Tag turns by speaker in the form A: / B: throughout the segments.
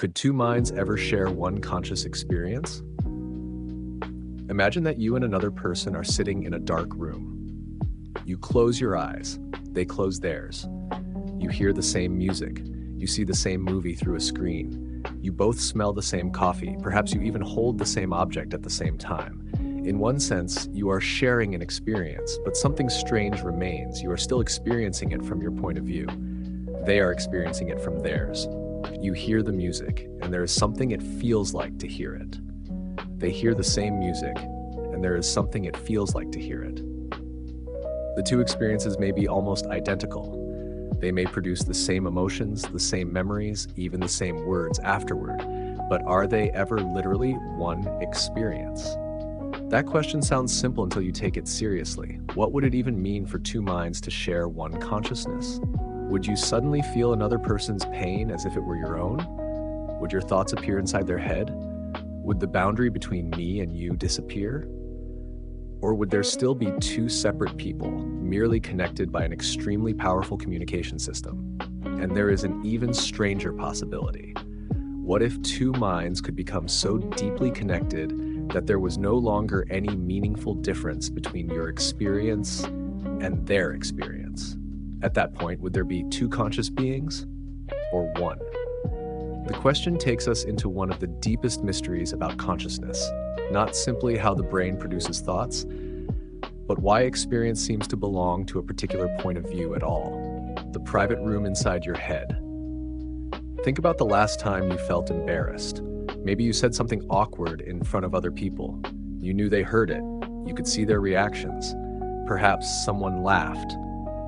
A: Could two minds ever share one conscious experience? Imagine that you and another person are sitting in a dark room. You close your eyes, they close theirs. You hear the same music, you see the same movie through a screen. You both smell the same coffee, perhaps you even hold the same object at the same time. In one sense, you are sharing an experience, but something strange remains. You are still experiencing it from your point of view. They are experiencing it from theirs. You hear the music, and there is something it feels like to hear it. They hear the same music, and there is something it feels like to hear it. The two experiences may be almost identical. They may produce the same emotions, the same memories, even the same words afterward, but are they ever literally one experience? That question sounds simple until you take it seriously. What would it even mean for two minds to share one consciousness? Would you suddenly feel another person's pain as if it were your own? Would your thoughts appear inside their head? Would the boundary between me and you disappear? Or would there still be two separate people, merely connected by an extremely powerful communication system? And there is an even stranger possibility. What if two minds could become so deeply connected that there was no longer any meaningful difference between your experience and their experience? At that point, would there be two conscious beings or one? The question takes us into one of the deepest mysteries about consciousness, not simply how the brain produces thoughts, but why experience seems to belong to a particular point of view at all, the private room inside your head. Think about the last time you felt embarrassed. Maybe you said something awkward in front of other people. You knew they heard it. You could see their reactions. Perhaps someone laughed.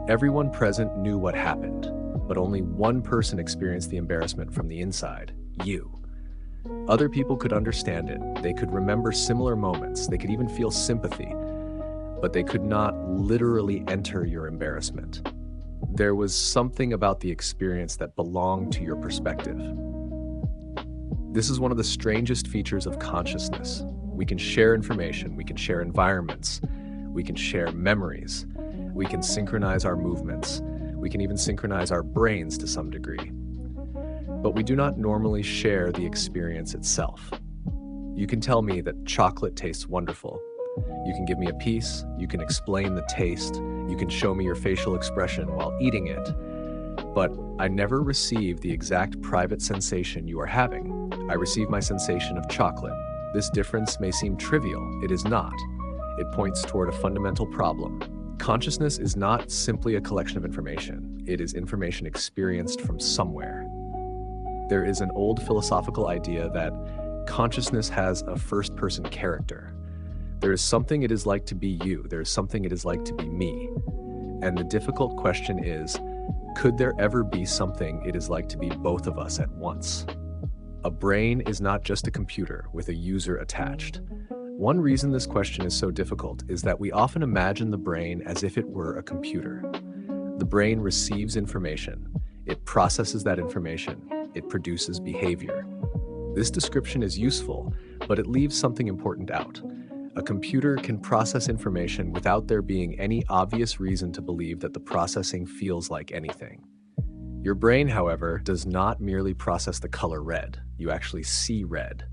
A: Everyone present knew what happened, but only one person experienced the embarrassment from the inside, you. Other people could understand it. They could remember similar moments. They could even feel sympathy, but they could not literally enter your embarrassment. There was something about the experience that belonged to your perspective. This is one of the strangest features of consciousness. We can share information, we can share environments, we can share memories, we can synchronize our movements, we can even synchronize our brains to some degree. But we do not normally share the experience itself. You can tell me that chocolate tastes wonderful. You can give me a piece, you can explain the taste, you can show me your facial expression while eating it. But I never receive the exact private sensation you are having. I receive my sensation of chocolate. This difference may seem trivial. It is not. It points toward a fundamental problem. Consciousness is not simply a collection of information. It is information experienced from somewhere. There is an old philosophical idea that consciousness has a first-person character. There is something it is like to be you. There is something it is like to be me. And the difficult question is, could there ever be something it is like to be both of us at once? A brain is not just a computer with a user attached. One reason this question is so difficult is that we often imagine the brain as if it were a computer. The brain receives information. It processes that information. It produces behavior. This description is useful, but it leaves something important out. A computer can process information without there being any obvious reason to believe that the processing feels like anything. Your brain, however, does not merely process the color red. You actually see red.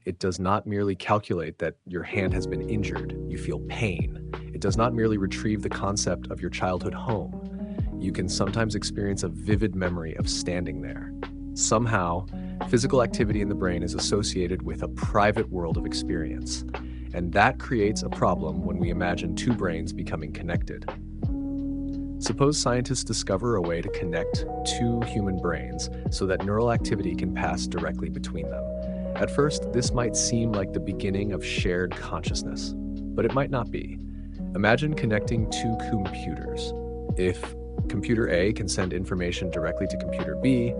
A: It does not merely calculate that your hand has been injured. You feel pain. It does not merely retrieve the concept of your childhood home. You can sometimes experience a vivid memory of standing there. Somehow, physical activity in the brain is associated with a private world of experience. And that creates a problem when we imagine two brains becoming connected. Suppose scientists discover a way to connect two human brains so that neural activity can pass directly between them. At first, this might seem like the beginning of shared consciousness, but it might not be. Imagine connecting two computers. If computer A can send information directly to computer B,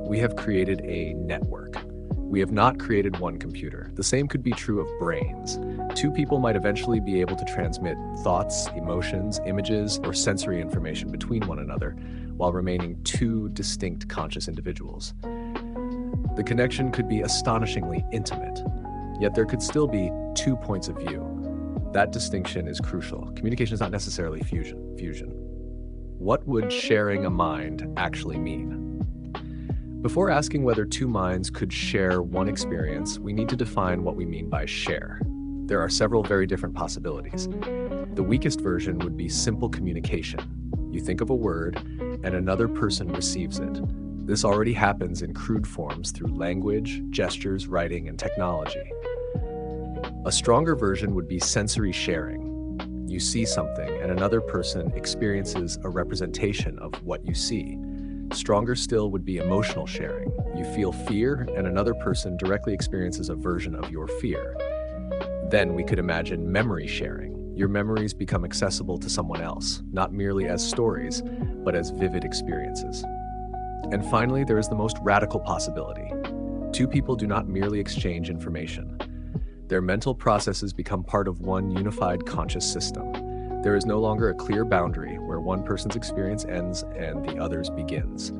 A: we have created a network. We have not created one computer. The same could be true of brains. Two people might eventually be able to transmit thoughts, emotions, images, or sensory information between one another while remaining two distinct conscious individuals. The connection could be astonishingly intimate, yet there could still be two points of view. That distinction is crucial. Communication is not necessarily fusion. What would sharing a mind actually mean? Before asking whether two minds could share one experience, we need to define what we mean by share. There are several very different possibilities. The weakest version would be simple communication. You think of a word, and another person receives it. This already happens in crude forms through language, gestures, writing, and technology. A stronger version would be sensory sharing. You see something, and another person experiences a representation of what you see. Stronger still would be emotional sharing. You feel fear, and another person directly experiences a version of your fear. Then we could imagine memory sharing. Your memories become accessible to someone else, not merely as stories, but as vivid experiences. And finally, there is the most radical possibility. Two people do not merely exchange information. Their mental processes become part of one unified conscious system. There is no longer a clear boundary where one person's experience ends and the other's begins.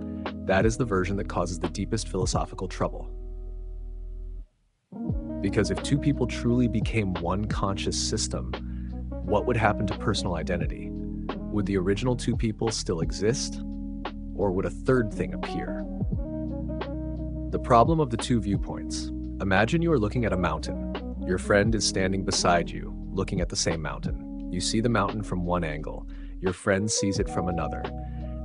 A: That is the version that causes the deepest philosophical trouble. Because if two people truly became one conscious system, what would happen to personal identity? Would the original two people still exist? Or would a third thing appear? The problem of the two viewpoints. Imagine you are looking at a mountain. Your friend is standing beside you, looking at the same mountain. You see the mountain from one angle. Your friend sees it from another.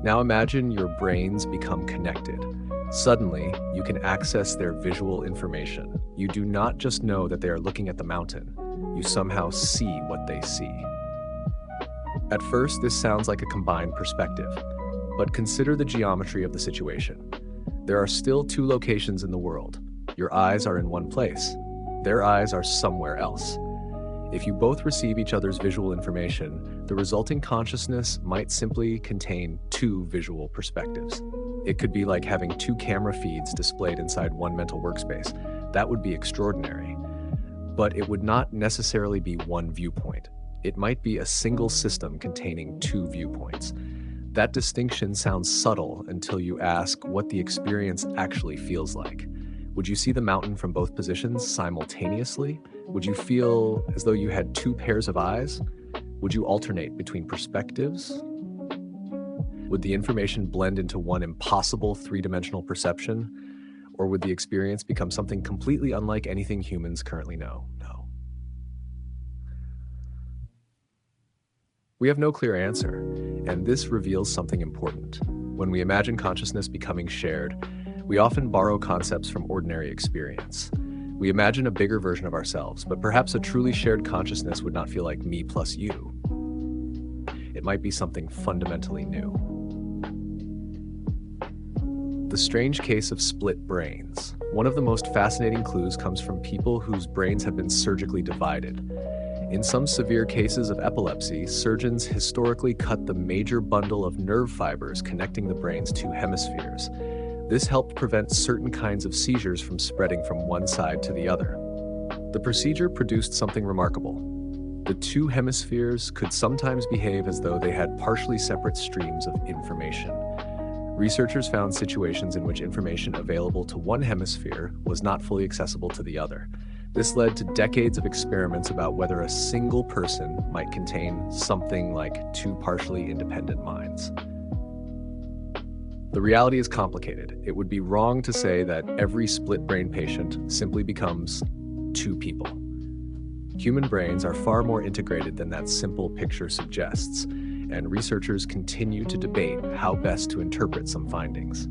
A: Now imagine your brains become connected. Suddenly, you can access their visual information. You do not just know that they are looking at the mountain. You somehow see what they see. At first, this sounds like a combined perspective, but consider the geometry of the situation. There are still two locations in the world. Your eyes are in one place. Their eyes are somewhere else. If you both receive each other's visual information, the resulting consciousness might simply contain two visual perspectives. It could be like having two camera feeds displayed inside one mental workspace. That would be extraordinary. But it would not necessarily be one viewpoint. It might be a single system containing two viewpoints. That distinction sounds subtle until you ask what the experience actually feels like. Would you see the mountain from both positions simultaneously? Would you feel as though you had two pairs of eyes? Would you alternate between perspectives? Would the information blend into one impossible three-dimensional perception? Or would the experience become something completely unlike anything humans currently know? No. We have no clear answer, and this reveals something important. When we imagine consciousness becoming shared, we often borrow concepts from ordinary experience. We imagine a bigger version of ourselves, but perhaps a truly shared consciousness would not feel like me plus you. It might be something fundamentally new. The strange case of split brains. One of the most fascinating clues comes from people whose brains have been surgically divided. In some severe cases of epilepsy, surgeons historically cut the major bundle of nerve fibers connecting the brain's two hemispheres. This helped prevent certain kinds of seizures from spreading from one side to the other. The procedure produced something remarkable. The two hemispheres could sometimes behave as though they had partially separate streams of information. Researchers found situations in which information available to one hemisphere was not fully accessible to the other. This led to decades of experiments about whether a single person might contain something like two partially independent minds. The reality is complicated. It would be wrong to say that every split-brain patient simply becomes two people. Human brains are far more integrated than that simple picture suggests, and researchers continue to debate how best to interpret some findings.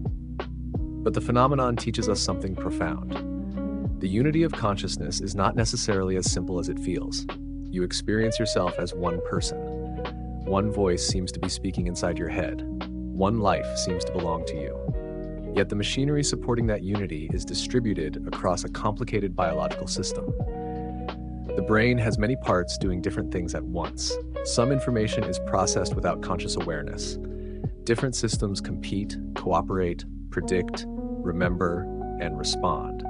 A: But the phenomenon teaches us something profound. The unity of consciousness is not necessarily as simple as it feels. You experience yourself as one person. One voice seems to be speaking inside your head. One life seems to belong to you. Yet the machinery supporting that unity is distributed across a complicated biological system. The brain has many parts doing different things at once. Some information is processed without conscious awareness. Different systems compete, cooperate, predict, remember, and respond.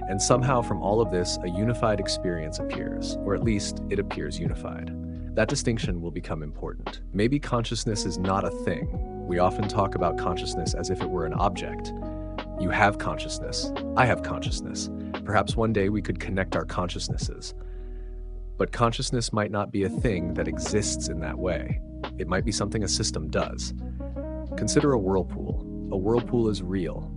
A: And somehow from all of this, a unified experience appears, or at least it appears unified. That distinction will become important. Maybe consciousness is not a thing. We often talk about consciousness as if it were an object. You have consciousness. I have consciousness. Perhaps one day we could connect our consciousnesses. But consciousness might not be a thing that exists in that way. It might be something a system does. Consider a whirlpool. A whirlpool is real.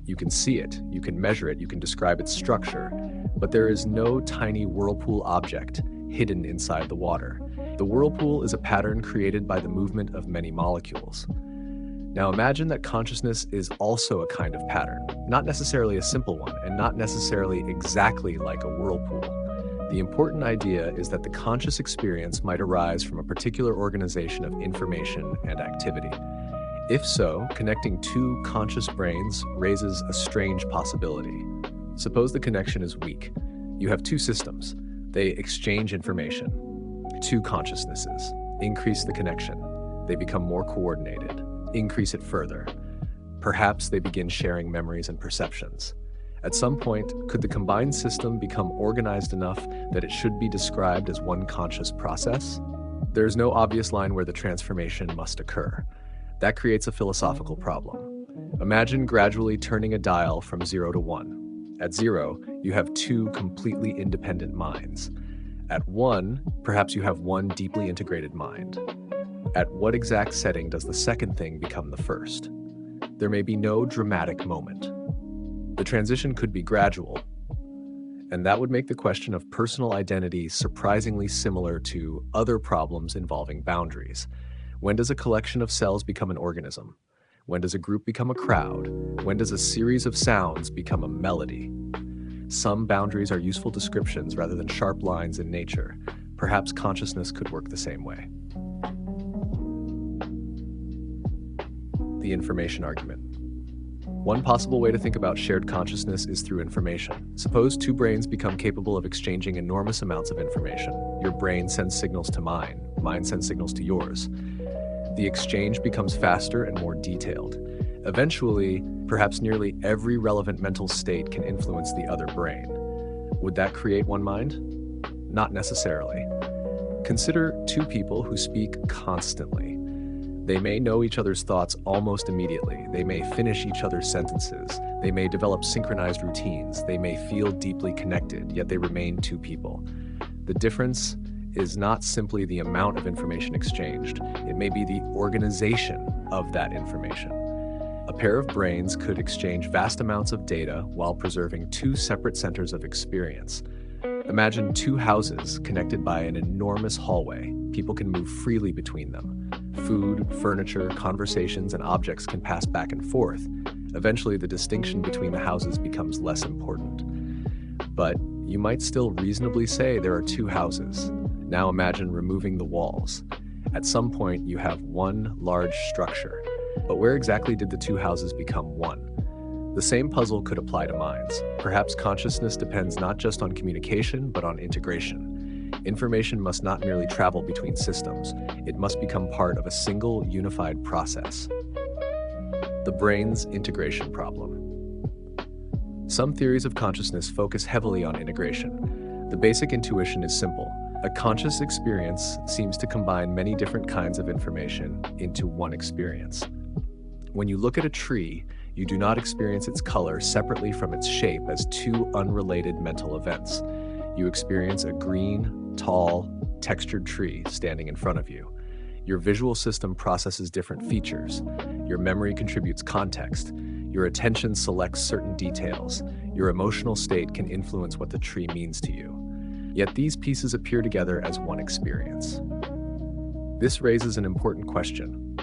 A: You can see it, you can measure it, you can describe its structure, but there is no tiny whirlpool object hidden inside the water. The whirlpool is a pattern created by the movement of many molecules. Now imagine that consciousness is also a kind of pattern, not necessarily a simple one, and not necessarily exactly like a whirlpool. The important idea is that the conscious experience might arise from a particular organization of information and activity. If so, connecting two conscious brains raises a strange possibility. Suppose the connection is weak. You have two systems. They exchange information. Two consciousnesses. Increase the connection. They become more coordinated. Increase it further. Perhaps they begin sharing memories and perceptions. At some point, could the combined system become organized enough that it should be described as one conscious process? There is no obvious line where the transformation must occur. That creates a philosophical problem. Imagine gradually turning a dial from 0 to 1. At 0, you have two completely independent minds. At 1, perhaps you have one deeply integrated mind. At what exact setting does the second thing become the first? There may be no dramatic moment. The transition could be gradual, and that would make the question of personal identity surprisingly similar to other problems involving boundaries. When does a collection of cells become an organism? When does a group become a crowd? When does a series of sounds become a melody? Some boundaries are useful descriptions rather than sharp lines in nature. Perhaps consciousness could work the same way. The information argument. One possible way to think about shared consciousness is through information. Suppose two brains become capable of exchanging enormous amounts of information. Your brain sends signals to mine sends signals to yours. The exchange becomes faster and more detailed. Eventually, perhaps nearly every relevant mental state can influence the other brain. Would that create one mind? Not necessarily. Consider two people who speak constantly. They may know each other's thoughts almost immediately. They may finish each other's sentences. They may develop synchronized routines. They may feel deeply connected, yet they remain two people. The difference is not simply the amount of information exchanged. It may be the organization of that information. A pair of brains could exchange vast amounts of data while preserving two separate centers of experience. Imagine two houses connected by an enormous hallway. People can move freely between them. Food, furniture, conversations, and objects can pass back and forth. Eventually, the distinction between the houses becomes less important. But you might still reasonably say there are two houses. Now imagine removing the walls. At some point, you have one large structure. But where exactly did the two houses become one? The same puzzle could apply to minds. Perhaps consciousness depends not just on communication, but on integration. Information must not merely travel between systems. It must become part of a single, unified process. The brain's integration problem. Some theories of consciousness focus heavily on integration. The basic intuition is simple. A conscious experience seems to combine many different kinds of information into one experience. When you look at a tree, you do not experience its color separately from its shape as two unrelated mental events. You experience a green, tall, textured tree standing in front of you. Your visual system processes different features. Your memory contributes context. Your attention selects certain details. Your emotional state can influence what the tree means to you. Yet these pieces appear together as one experience. This raises an important question.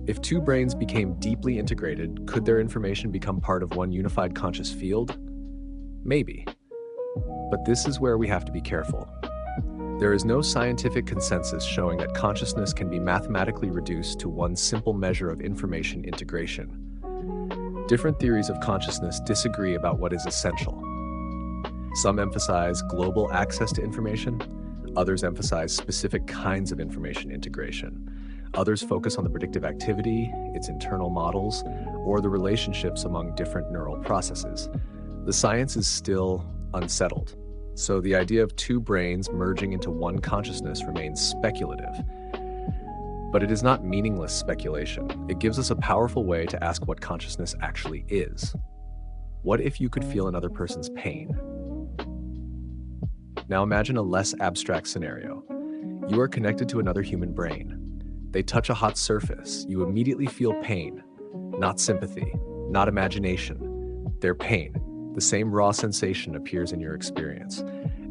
A: If two brains became deeply integrated, could their information become part of one unified conscious field? Maybe. But this is where we have to be careful. There is no scientific consensus showing that consciousness can be mathematically reduced to one simple measure of information integration. Different theories of consciousness disagree about what is essential. Some emphasize global access to information. Others emphasize specific kinds of information integration. Others focus on the predictive activity, its internal models, or the relationships among different neural processes. The science is still unsettled, so the idea of two brains merging into one consciousness remains speculative. But it is not meaningless speculation. It gives us a powerful way to ask what consciousness actually is. What if you could feel another person's pain? Now imagine a less abstract scenario. You are connected to another human brain. They touch a hot surface. You immediately feel pain, not sympathy, not imagination. their pain. The same raw sensation appears in your experience.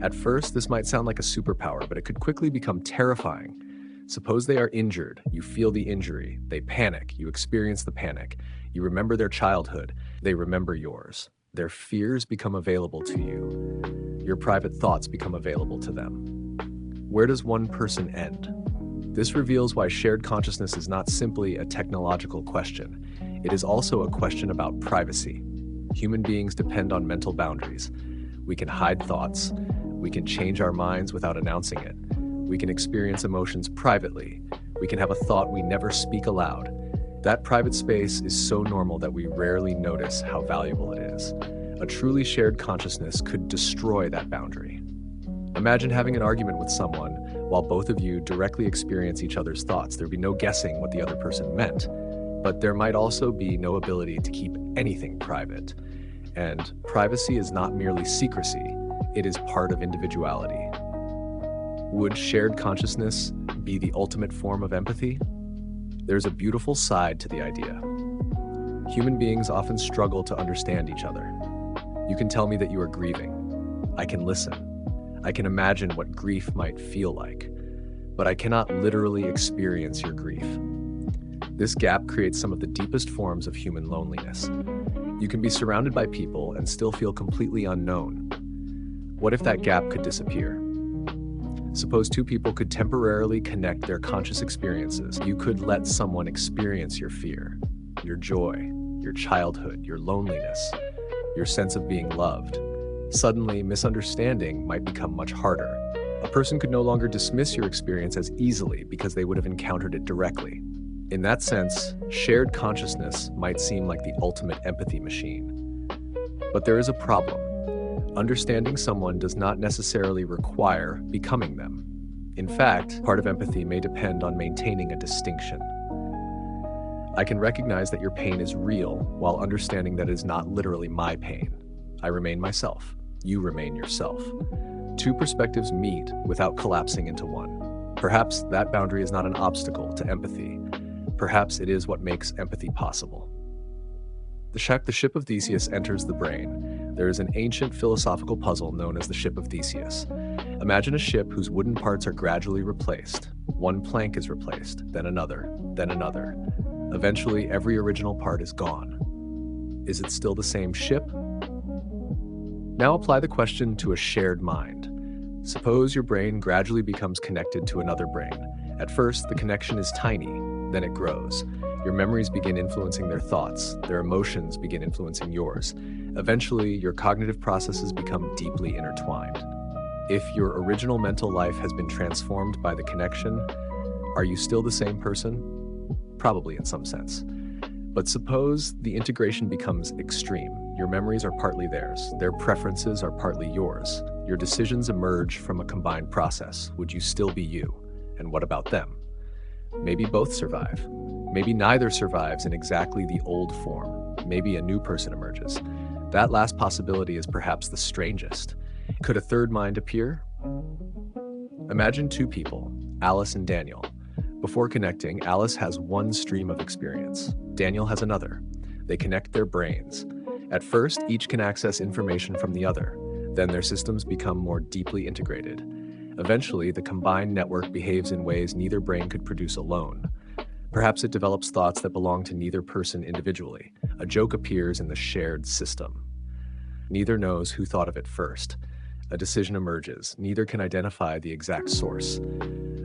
A: At first, this might sound like a superpower, but it could quickly become terrifying. Suppose they are injured, you feel the injury, they panic, you experience the panic, you remember their childhood, they remember yours. Their fears become available to you. Your private thoughts become available to them. Where does one person end? This reveals why shared consciousness is not simply a technological question. It is also a question about privacy. Human beings depend on mental boundaries. We can hide thoughts. We can change our minds without announcing it. We can experience emotions privately. We can have a thought we never speak aloud. That private space is so normal that we rarely notice how valuable it is. A truly shared consciousness could destroy that boundary. Imagine having an argument with someone while both of you directly experience each other's thoughts. There'd be no guessing what the other person meant, but there might also be no ability to keep anything private. And privacy is not merely secrecy, it is part of individuality. Would shared consciousness be the ultimate form of empathy? There's a beautiful side to the idea. Human beings often struggle to understand each other. You can tell me that you are grieving. I can listen. I can imagine what grief might feel like, but I cannot literally experience your grief. This gap creates some of the deepest forms of human loneliness. You can be surrounded by people and still feel completely unknown. What if that gap could disappear? Suppose two people could temporarily connect their conscious experiences. You could let someone experience your fear, your joy, your childhood, your loneliness, your sense of being loved. Suddenly, misunderstanding might become much harder. A person could no longer dismiss your experience as easily because they would have encountered it directly. In that sense, shared consciousness might seem like the ultimate empathy machine. But there is a problem. Understanding someone does not necessarily require becoming them. In fact, part of empathy may depend on maintaining a distinction. I can recognize that your pain is real while understanding that it is not literally my pain. I remain myself. You remain yourself. Two perspectives meet without collapsing into one. Perhaps that boundary is not an obstacle to empathy. Perhaps it is what makes empathy possible. The ship of Theseus enters the brain. There is an ancient philosophical puzzle known as the ship of Theseus. Imagine a ship whose wooden parts are gradually replaced. One plank is replaced, then another, then another. Eventually, every original part is gone. Is it still the same ship? Now apply the question to a shared mind. Suppose your brain gradually becomes connected to another brain. At first, the connection is tiny, then it grows. Your memories begin influencing their thoughts, their emotions begin influencing yours. Eventually, your cognitive processes become deeply intertwined. If your original mental life has been transformed by the connection, are you still the same person? Probably in some sense. But suppose the integration becomes extreme. Your memories are partly theirs. Their preferences are partly yours. Your decisions emerge from a combined process. Would you still be you? And what about them? Maybe both survive. Maybe neither survives in exactly the old form. Maybe a new person emerges. That last possibility is perhaps the strangest. Could a third mind appear? Imagine two people, Alice and Daniel. Before connecting, Alice has one stream of experience. Daniel has another. They connect their brains. At first, each can access information from the other. Then their systems become more deeply integrated. Eventually, the combined network behaves in ways neither brain could produce alone. Perhaps it develops thoughts that belong to neither person individually. A joke appears in the shared system. Neither knows who thought of it first. A decision emerges. Neither can identify the exact source.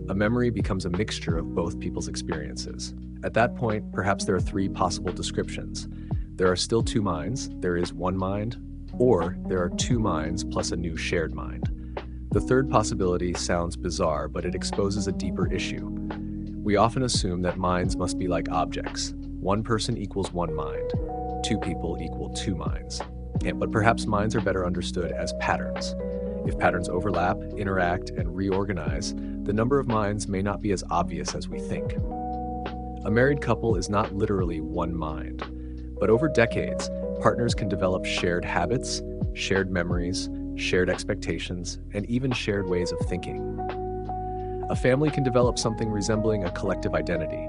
A: A memory becomes a mixture of both people's experiences. At that point, perhaps there are three possible descriptions. There are still two minds, there is one mind, or there are two minds plus a new shared mind. The third possibility sounds bizarre, but it exposes a deeper issue. We often assume that minds must be like objects. One person equals one mind. Two people equal two minds. But perhaps minds are better understood as patterns. If patterns overlap, interact, and reorganize, the number of minds may not be as obvious as we think. A married couple is not literally one mind, but over decades, partners can develop shared habits, shared memories, shared expectations, and even shared ways of thinking. A family can develop something resembling a collective identity.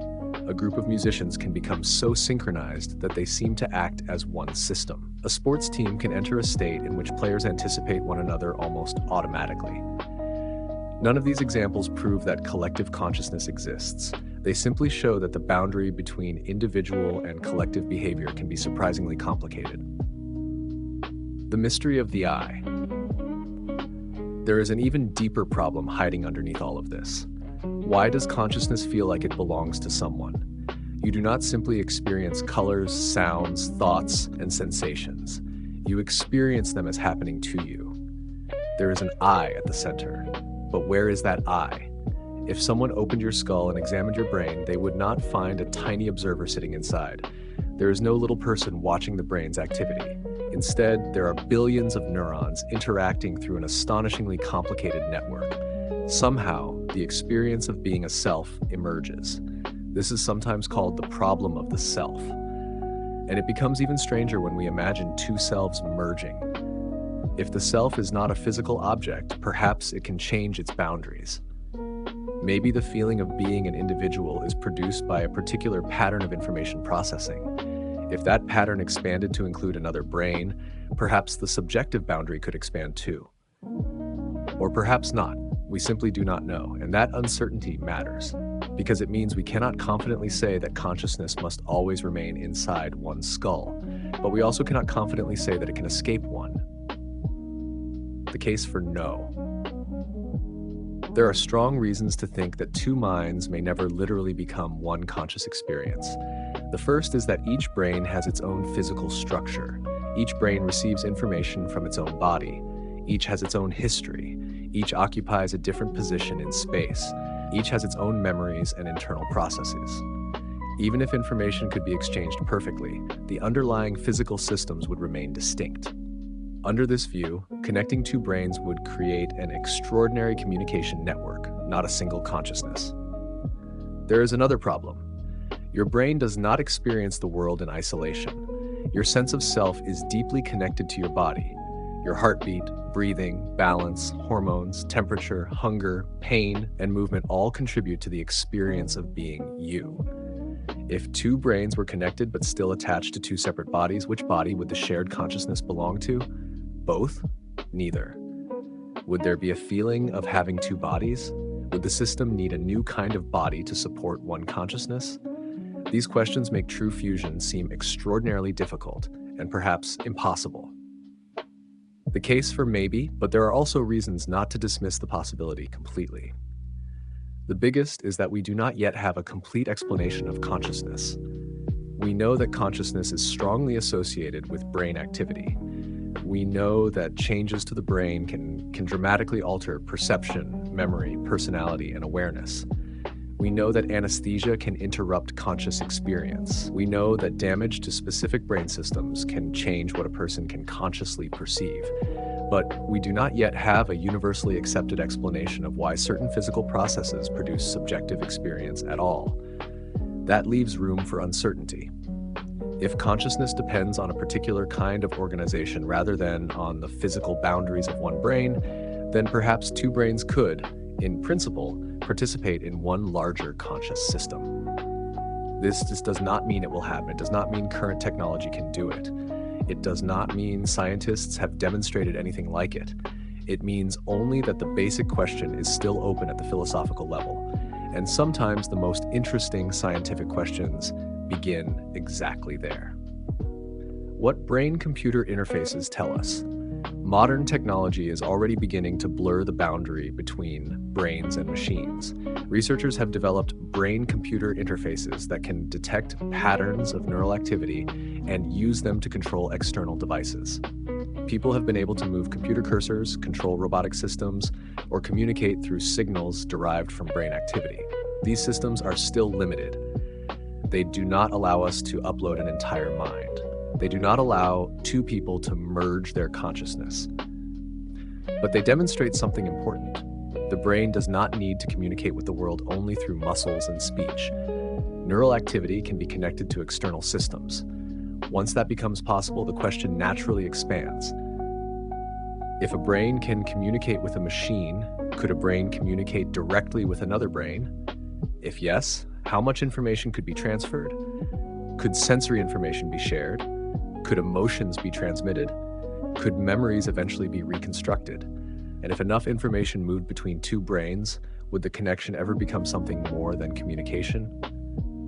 A: A group of musicians can become so synchronized that they seem to act as one system. A sports team can enter a state in which players anticipate one another almost automatically. None of these examples prove that collective consciousness exists. They simply show that the boundary between individual and collective behavior can be surprisingly complicated. The mystery of the I. There is an even deeper problem hiding underneath all of this. Why does consciousness feel like it belongs to someone? You do not simply experience colors, sounds, thoughts, and sensations. You experience them as happening to you. There is an I at the center. But where is that I? If someone opened your skull and examined your brain, they would not find a tiny observer sitting inside. There is no little person watching the brain's activity. Instead, there are billions of neurons interacting through an astonishingly complicated network. Somehow, the experience of being a self emerges. This is sometimes called the problem of the self. And it becomes even stranger when we imagine two selves merging. If the self is not a physical object, perhaps it can change its boundaries. Maybe the feeling of being an individual is produced by a particular pattern of information processing. If that pattern expanded to include another brain, perhaps the subjective boundary could expand too. Or perhaps not. We simply do not know, and that uncertainty matters, because it means we cannot confidently say that consciousness must always remain inside one's skull, but we also cannot confidently say that it can escape one. The case for no. There are strong reasons to think that two minds may never literally become one conscious experience. The first is that each brain has its own physical structure. Each brain receives information from its own body. Each has its own history. Each occupies a different position in space. Each has its own memories and internal processes. Even if information could be exchanged perfectly, the underlying physical systems would remain distinct. Under this view, connecting two brains would create an extraordinary communication network, not a single consciousness. There is another problem. Your brain does not experience the world in isolation. Your sense of self is deeply connected to your body. Your heartbeat, breathing, balance, hormones, temperature, hunger, pain, and movement all contribute to the experience of being you. If two brains were connected but still attached to two separate bodies, which body would the shared consciousness belong to? Both? Neither. Would there be a feeling of having two bodies? Would the system need a new kind of body to support one consciousness? These questions make true fusion seem extraordinarily difficult and perhaps impossible. The case for maybe, but there are also reasons not to dismiss the possibility completely. The biggest is that we do not yet have a complete explanation of consciousness. We know that consciousness is strongly associated with brain activity. We know that changes to the brain can dramatically alter perception, memory, personality, and awareness. We know that anesthesia can interrupt conscious experience. We know that damage to specific brain systems can change what a person can consciously perceive. But we do not yet have a universally accepted explanation of why certain physical processes produce subjective experience at all. That leaves room for uncertainty. If consciousness depends on a particular kind of organization rather than on the physical boundaries of one brain, then perhaps two brains could, in principle, participate in one larger conscious system. This just does not mean it will happen. It does not mean current technology can do it. It does not mean scientists have demonstrated anything like it. It means only that the basic question is still open at the philosophical level. And sometimes the most interesting scientific questions begin exactly there. What brain-computer interfaces tell us? Modern technology is already beginning to blur the boundary between brains and machines. Researchers have developed brain-computer interfaces that can detect patterns of neural activity and use them to control external devices. People have been able to move computer cursors, control robotic systems, or communicate through signals derived from brain activity. These systems are still limited. They do not allow us to upload an entire mind. They do not allow two people to merge their consciousness. But they demonstrate something important. The brain does not need to communicate with the world only through muscles and speech. Neural activity can be connected to external systems. Once that becomes possible, the question naturally expands. If a brain can communicate with a machine, could a brain communicate directly with another brain? If yes, How much information could be transferred? Could sensory information be shared? Could emotions be transmitted? Could memories eventually be reconstructed? And if enough information moved between two brains, would the connection ever become something more than communication?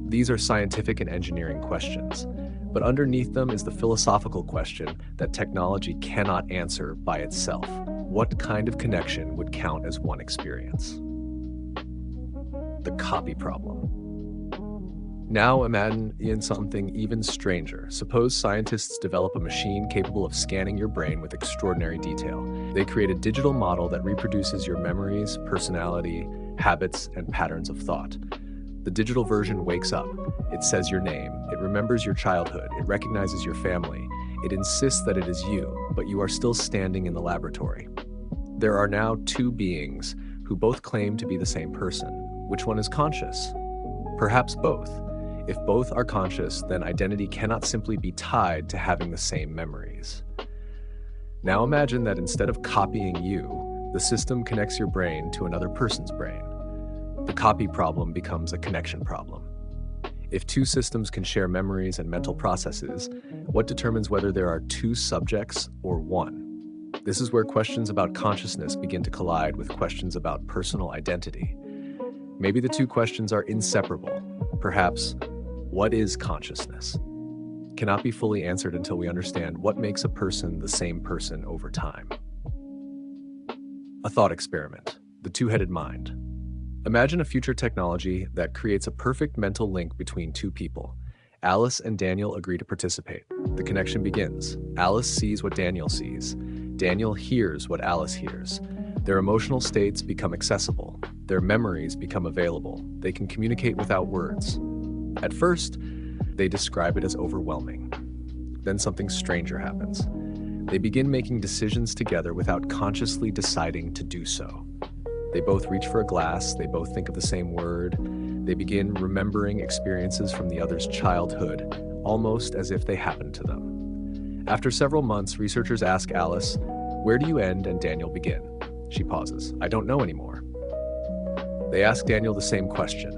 A: These are scientific and engineering questions, but underneath them is the philosophical question that technology cannot answer by itself. What kind of connection would count as one experience? The copy problem. Now imagine something even stranger. Suppose scientists develop a machine capable of scanning your brain with extraordinary detail. They create a digital model that reproduces your memories, personality, habits, and patterns of thought. The digital version wakes up. It says your name. It remembers your childhood. It recognizes your family. It insists that it is you, but you are still standing in the laboratory. There are now two beings who both claim to be the same person. Which one is conscious? Perhaps both. If both are conscious, then identity cannot simply be tied to having the same memories. Now imagine that instead of copying you, the system connects your brain to another person's brain. The copy problem becomes a connection problem. If two systems can share memories and mental processes, what determines whether there are two subjects or one? This is where questions about consciousness begin to collide with questions about personal identity. Maybe the two questions are inseparable. Perhaps, what is consciousness? Cannot be fully answered until we understand what makes a person the same person over time. A thought experiment, the two-headed mind. Imagine a future technology that creates a perfect mental link between two people. Alice and Daniel agree to participate. The connection begins. Alice sees what Daniel sees. Daniel hears what Alice hears. Their emotional states become accessible. Their memories become available. They can communicate without words. At first, they describe it as overwhelming. Then something stranger happens. They begin making decisions together without consciously deciding to do so. They both reach for a glass. They both think of the same word. They begin remembering experiences from the other's childhood, almost as if they happened to them. After several months, researchers ask Alice, "Where do you end and Daniel begin?" She pauses. "I don't know anymore." They ask Daniel the same question.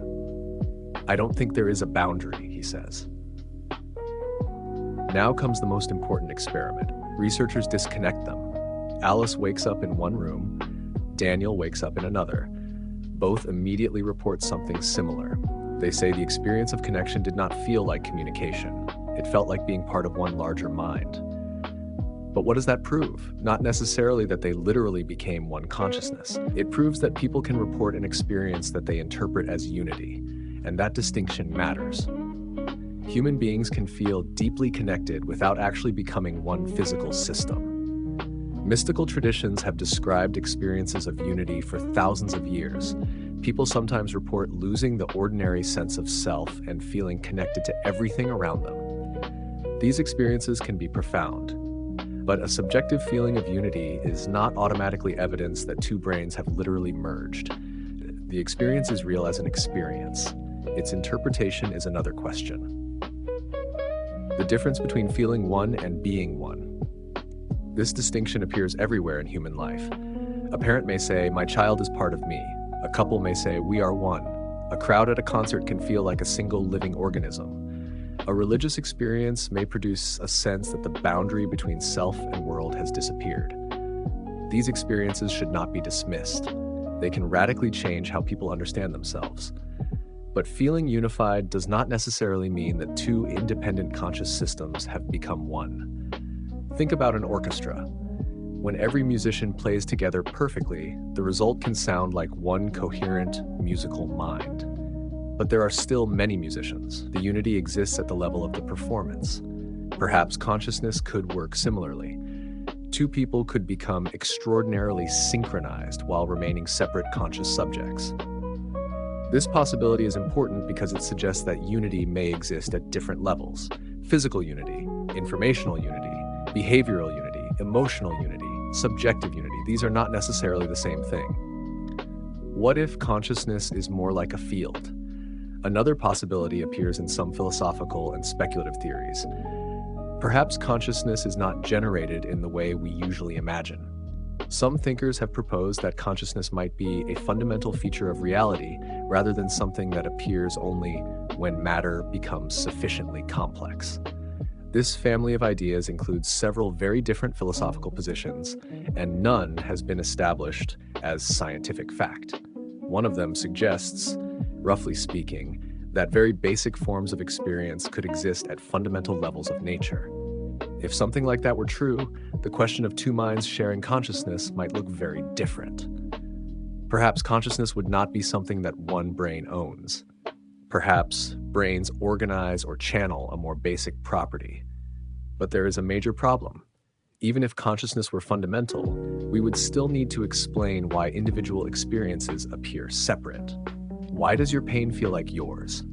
A: "I don't think there is a boundary," he says. Now comes the most important experiment. Researchers disconnect them. Alice wakes up in one room. Daniel wakes up in another. Both immediately report something similar. They say the experience of connection did not feel like communication. It felt like being part of one larger mind. But what does that prove? Not necessarily that they literally became one consciousness. It proves that people can report an experience that they interpret as unity, and that distinction matters. Human beings can feel deeply connected without actually becoming one physical system. Mystical traditions have described experiences of unity for thousands of years. People sometimes report losing the ordinary sense of self and feeling connected to everything around them. These experiences can be profound, but a subjective feeling of unity is not automatically evidence that two brains have literally merged. The experience is real as an experience. Its interpretation is another question. The difference between feeling one and being one. This distinction appears everywhere in human life. A parent may say, "My child is part of me." A couple may say, "We are one." A crowd at a concert can feel like a single living organism. A religious experience may produce a sense that the boundary between self and world has disappeared. These experiences should not be dismissed. They can radically change how people understand themselves. But feeling unified does not necessarily mean that two independent conscious systems have become one. Think about an orchestra. When every musician plays together perfectly, the result can sound like one coherent musical mind. But there are still many musicians. The unity exists at the level of the performance. Perhaps consciousness could work similarly. Two people could become extraordinarily synchronized while remaining separate conscious subjects. This possibility is important because it suggests that unity may exist at different levels: physical unity, informational unity, behavioral unity, emotional unity, subjective unity. These are not necessarily the same thing. What if consciousness is more like a field? Another possibility appears in some philosophical and speculative theories. Perhaps consciousness is not generated in the way we usually imagine. Some thinkers have proposed that consciousness might be a fundamental feature of reality rather than something that appears only when matter becomes sufficiently complex. This family of ideas includes several very different philosophical positions, and none has been established as scientific fact. One of them suggests, roughly speaking, that very basic forms of experience could exist at fundamental levels of nature. If something like that were true, the question of two minds sharing consciousness might look very different. Perhaps consciousness would not be something that one brain owns. Perhaps brains organize or channel a more basic property. But there is a major problem. Even if consciousness were fundamental, we would still need to explain why individual experiences appear separate. Why does your pain feel like yours?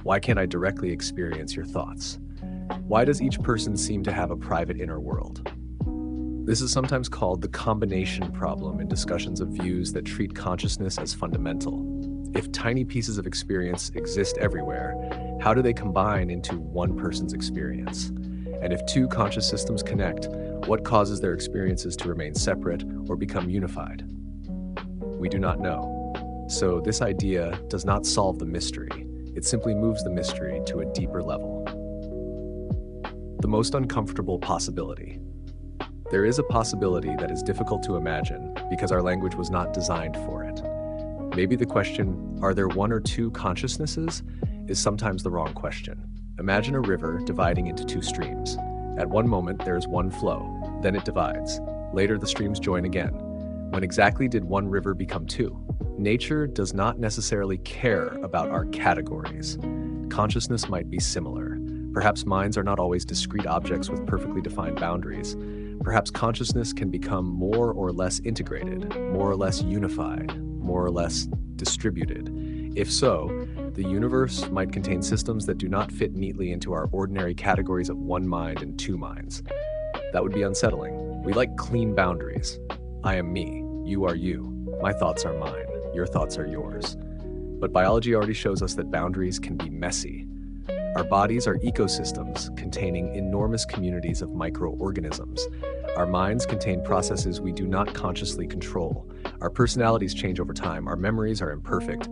A: Why can't I directly experience your thoughts? Why does each person seem to have a private inner world? This is sometimes called the combination problem in discussions of views that treat consciousness as fundamental. If tiny pieces of experience exist everywhere, how do they combine into one person's experience? And if two conscious systems connect, what causes their experiences to remain separate or become unified? We do not know. So this idea does not solve the mystery. It simply moves the mystery to a deeper level. The most uncomfortable possibility. There is a possibility that is difficult to imagine because our language was not designed for it. Maybe the question, are there one or two consciousnesses, is sometimes the wrong question. Imagine a river dividing into two streams. At one moment, there is one flow, then it divides. Later, the streams join again. When exactly did one river become two? Nature does not necessarily care about our categories. Consciousness might be similar. Perhaps minds are not always discrete objects with perfectly defined boundaries. Perhaps consciousness can become more or less integrated, more or less unified, more or less distributed. If so, the universe might contain systems that do not fit neatly into our ordinary categories of one mind and two minds. That would be unsettling. We like clean boundaries. I am me, you are you, my thoughts are mine, your thoughts are yours. But biology already shows us that boundaries can be messy. Our bodies are ecosystems containing enormous communities of microorganisms. Our minds contain processes we do not consciously control. Our personalities change over time. Our memories are imperfect.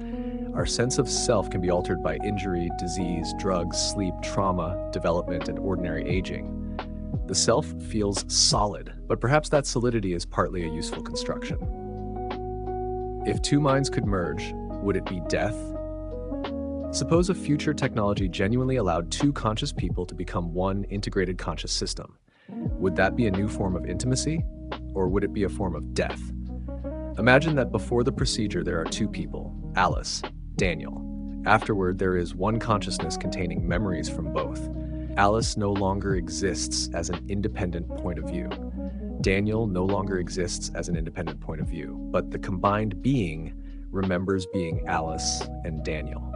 A: Our sense of self can be altered by injury, disease, drugs, sleep, trauma, development, and ordinary aging. The self feels solid, but perhaps that solidity is partly a useful construction. If two minds could merge, would it be death? Suppose a future technology genuinely allowed two conscious people to become one integrated conscious system. Would that be a new form of intimacy, or would it be a form of death? Imagine that before the procedure there are two people, Alice, Daniel. Afterward, there is one consciousness containing memories from both. Alice no longer exists as an independent point of view. Daniel no longer exists as an independent point of view, but the combined being remembers being Alice and Daniel.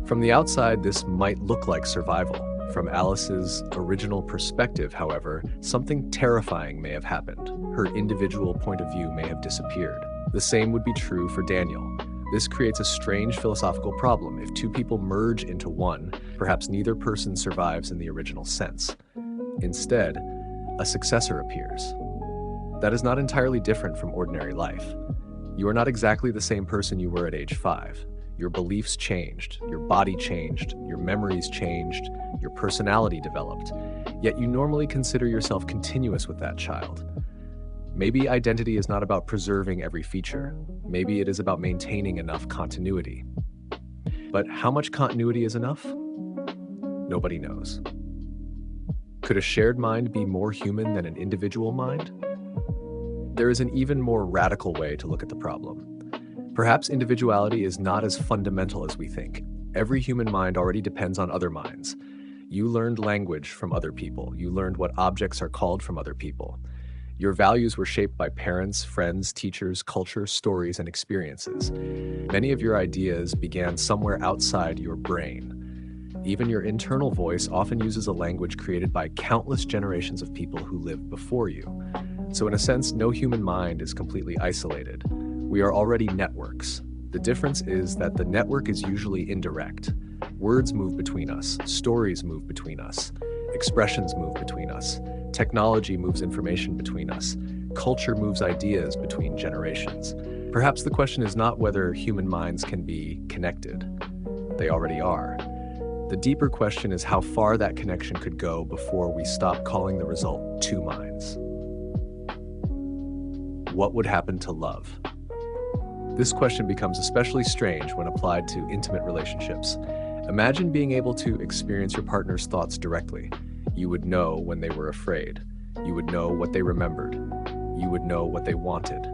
A: From the outside, this might look like survival. From Alice's original perspective, however, something terrifying may have happened. Her individual point of view may have disappeared. The same would be true for Daniel. This creates a strange philosophical problem. If two people merge into one, perhaps neither person survives in the original sense. Instead, a successor appears. That is not entirely different from ordinary life. You are not exactly the same person you were at age 5. Your beliefs changed, your body changed, your memories changed, your personality developed, yet you normally consider yourself continuous with that child. Maybe identity is not about preserving every feature. Maybe it is about maintaining enough continuity. But how much continuity is enough? Nobody knows. Could a shared mind be more human than an individual mind? There is an even more radical way to look at the problem. Perhaps individuality is not as fundamental as we think. Every human mind already depends on other minds. You learned language from other people. You learned what objects are called from other people. Your values were shaped by parents, friends, teachers, culture, stories, and experiences. Many of your ideas began somewhere outside your brain. Even your internal voice often uses a language created by countless generations of people who lived before you. So in a sense, no human mind is completely isolated. We are already networks. The difference is that the network is usually indirect. Words move between us, stories move between us, expressions move between us, technology moves information between us. Culture moves ideas between generations. Perhaps the question is not whether human minds can be connected. They already are. The deeper question is how far that connection could go before we stop calling the result two minds. What would happen to love? This question becomes especially strange when applied to intimate relationships. Imagine being able to experience your partner's thoughts directly. You would know when they were afraid. You would know what they remembered. You would know what they wanted.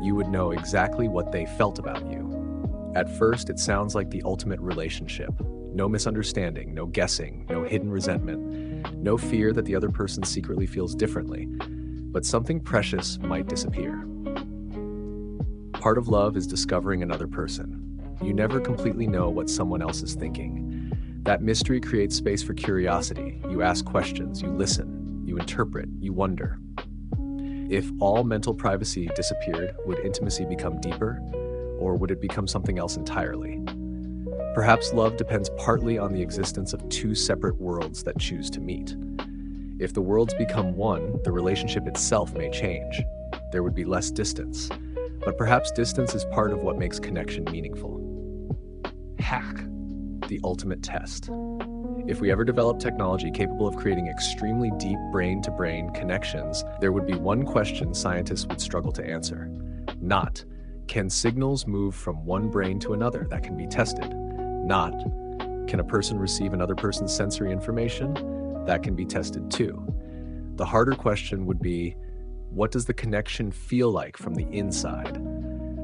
A: You would know exactly what they felt about you. At first, it sounds like the ultimate relationship. No misunderstanding, no guessing, no hidden resentment, no fear that the other person secretly feels differently. But something precious might disappear. Part of love is discovering another person. You never completely know what someone else is thinking. That mystery creates space for curiosity. You ask questions, you listen, you interpret, you wonder. If all mental privacy disappeared, would intimacy become deeper, or would it become something else entirely? Perhaps love depends partly on the existence of two separate worlds that choose to meet. If the worlds become one, the relationship itself may change. There would be less distance. But perhaps distance is part of what makes connection meaningful. Hack, the ultimate test. If we ever develop technology capable of creating extremely deep brain-to-brain connections, there would be one question scientists would struggle to answer. Not, can signals move from one brain to another? That can be tested. Not, can a person receive another person's sensory information? That can be tested too. The harder question would be, what does the connection feel like from the inside?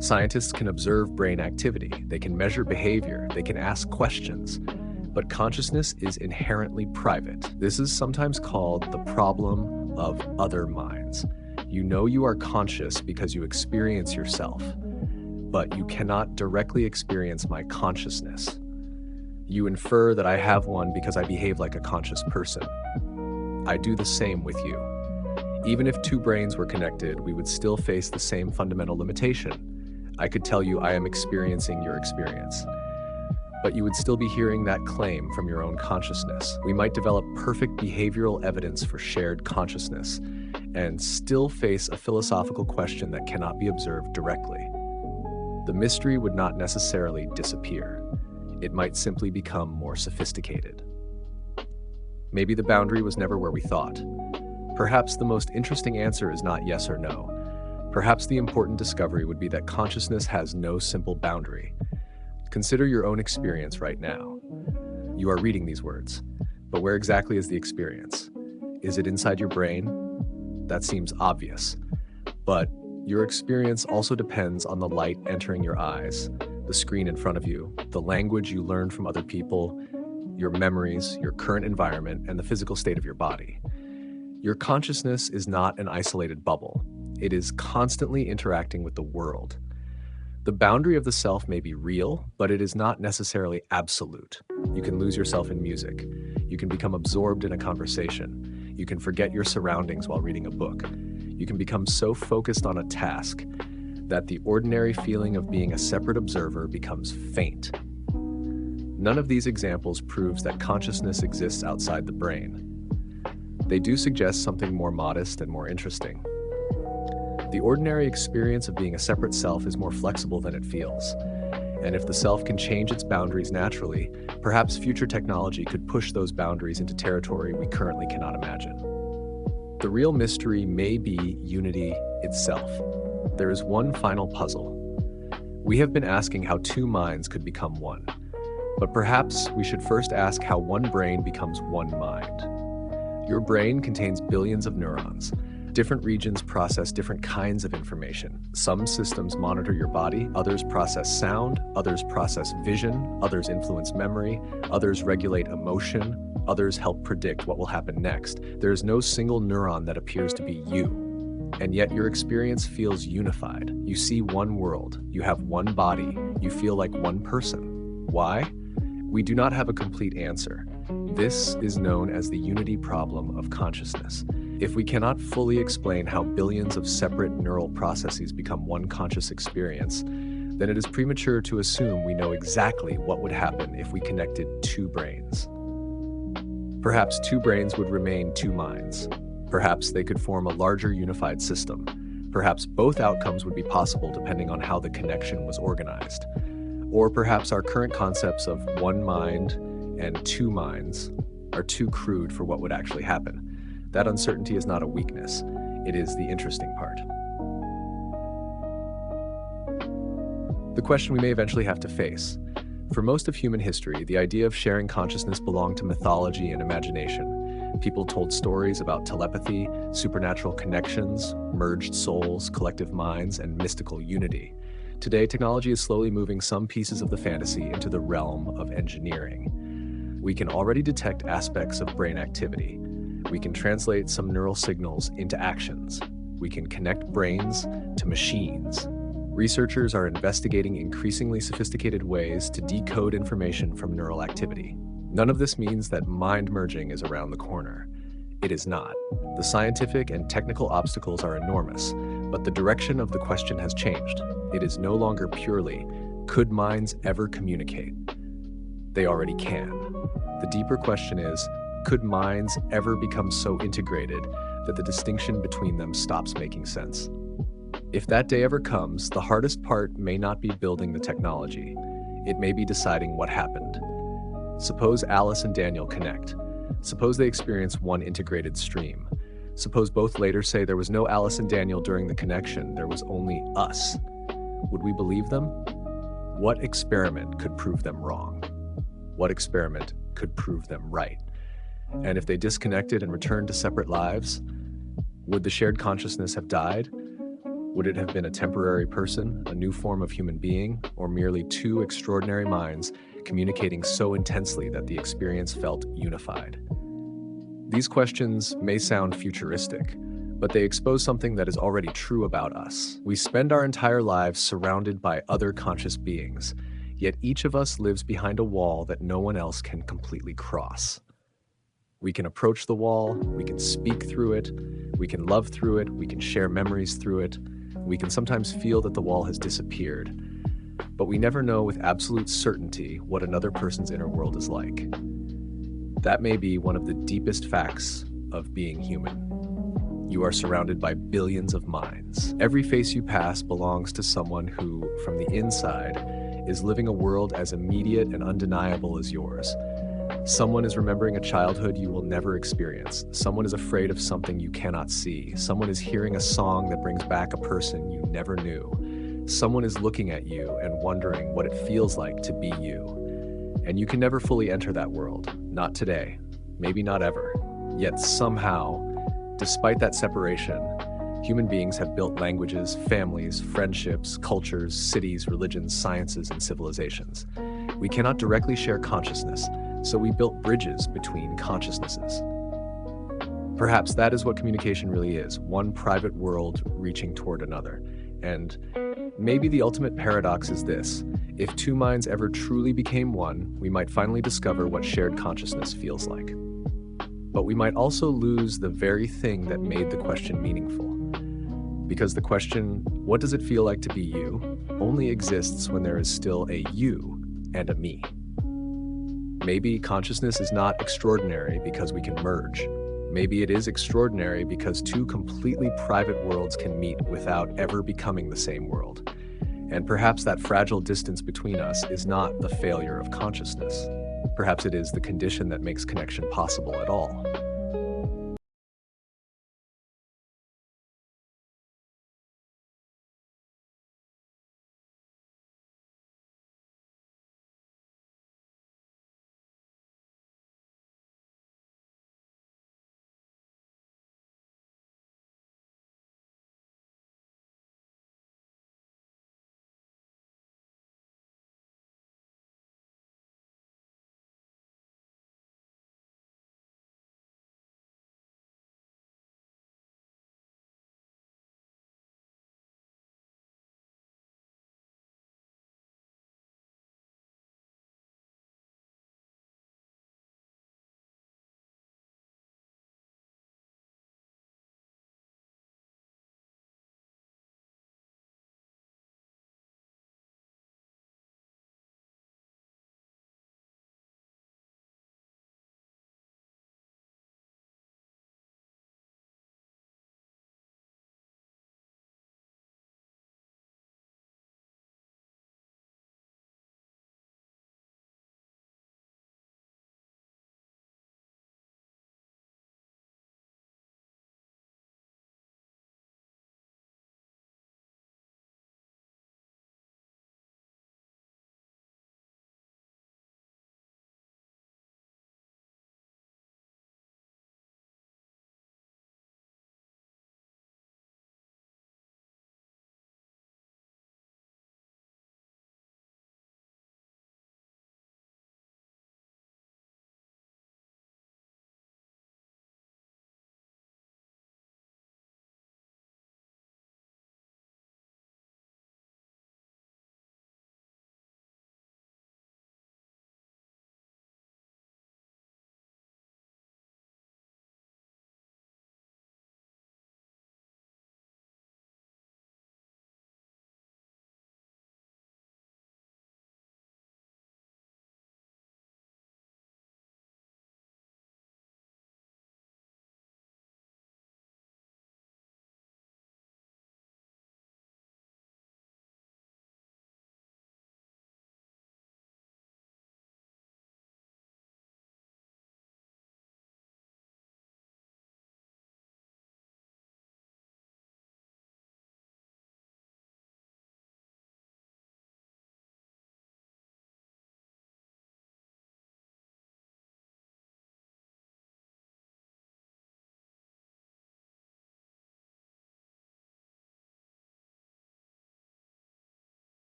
A: Scientists can observe brain activity, they can measure behavior, they can ask questions, but consciousness is inherently private. This is sometimes called the problem of other minds. You know you are conscious because you experience yourself, but you cannot directly experience my consciousness. You infer that I have one because I behave like a conscious person. I do the same with you. Even if two brains were connected, we would still face the same fundamental limitation. I could tell you I am experiencing your experience, but you would still be hearing that claim from your own consciousness. We might develop perfect behavioral evidence for shared consciousness and still face a philosophical question that cannot be observed directly. The mystery would not necessarily disappear. It might simply become more sophisticated. Maybe the boundary was never where we thought. Perhaps the most interesting answer is not yes or no. Perhaps the important discovery would be that consciousness has no simple boundary. Consider your own experience right now. You are reading these words, but where exactly is the experience? Is it inside your brain? That seems obvious, but your experience also depends on the light entering your eyes, the screen in front of you, the language you learned from other people, your memories, your current environment, and the physical state of your body. Your consciousness is not an isolated bubble. It is constantly interacting with the world. The boundary of the self may be real, but it is not necessarily absolute. You can lose yourself in music. You can become absorbed in a conversation. You can forget your surroundings while reading a book. You can become so focused on a task that the ordinary feeling of being a separate observer becomes faint. None of these examples proves that consciousness exists outside the brain. They do suggest something more modest and more interesting. The ordinary experience of being a separate self is more flexible than it feels. And if the self can change its boundaries naturally, perhaps future technology could push those boundaries into territory we currently cannot imagine. The real mystery may be unity itself. There is one final puzzle. We have been asking how two minds could become one, but perhaps we should first ask how one brain becomes one mind. Your brain contains billions of neurons. Different regions process different kinds of information. Some systems monitor your body, others process sound, others process vision, others influence memory, others regulate emotion, others help predict what will happen next. There is no single neuron that appears to be you. And yet your experience feels unified. You see one world, you have one body, you feel like one person. Why? We do not have a complete answer. This is known as the unity problem of consciousness. If we cannot fully explain how billions of separate neural processes become one conscious experience, then it is premature to assume we know exactly what would happen if we connected two brains. Perhaps two brains would remain two minds. Perhaps they could form a larger unified system. Perhaps both outcomes would be possible depending on how the connection was organized. Or perhaps our current concepts of one mind and two minds are too crude for what would actually happen. That uncertainty is not a weakness. It is the interesting part. The question we may eventually have to face. For most of human history, the idea of sharing consciousness belonged to mythology and imagination. People told stories about telepathy, supernatural connections, merged souls, collective minds, and mystical unity. Today, technology is slowly moving some pieces of the fantasy into the realm of engineering. We can already detect aspects of brain activity. We can translate some neural signals into actions. We can connect brains to machines. Researchers are investigating increasingly sophisticated ways to decode information from neural activity. None of this means that mind merging is around the corner. It is not. The scientific and technical obstacles are enormous, but the direction of the question has changed. It is no longer purely, could minds ever communicate? They already can. The deeper question is, could minds ever become so integrated that the distinction between them stops making sense? If that day ever comes, the hardest part may not be building the technology. It may be deciding what happened. Suppose Alice and Daniel connect. Suppose they experience one integrated stream. Suppose both later say there was no Alice and Daniel during the connection, there was only us. Would we believe them? What experiment could prove them wrong? What experiment could prove them right? And if they disconnected and returned to separate lives, would the shared consciousness have died? Would it have been a temporary person, a new form of human being, or merely two extraordinary minds communicating so intensely that the experience felt unified? These questions may sound futuristic, but they expose something that is already true about us. We spend our entire lives surrounded by other conscious beings, yet each of us lives behind a wall that no one else can completely cross. We can approach the wall, we can speak through it, we can love through it, we can share memories through it. We can sometimes feel that the wall has disappeared, but we never know with absolute certainty what another person's inner world is like. That may be one of the deepest facts of being human. You are surrounded by billions of minds. Every face you pass belongs to someone who, from the inside, is living a world as immediate and undeniable as yours. Someone is remembering a childhood you will never experience. Someone is afraid of something you cannot see. Someone is hearing a song that brings back a person you never knew. Someone is looking at you and wondering what it feels like to be you. And you can never fully enter that world. Not today. Maybe not ever. Yet somehow, despite that separation, human beings have built languages, families, friendships, cultures, cities, religions, sciences, and civilizations. We cannot directly share consciousness, so we built bridges between consciousnesses. Perhaps that is what communication really is, one private world reaching toward another. And maybe the ultimate paradox is this: if two minds ever truly became one, we might finally discover what shared consciousness feels like. But we might also lose the very thing that made the question meaningful. Because the question, what does it feel like to be you, only exists when there is still a you and a me. Maybe consciousness is not extraordinary because we can merge. Maybe it is extraordinary because two completely private worlds can meet without ever becoming the same world. And perhaps that fragile distance between us is not the failure of consciousness. Perhaps it is the condition that makes connection possible at all.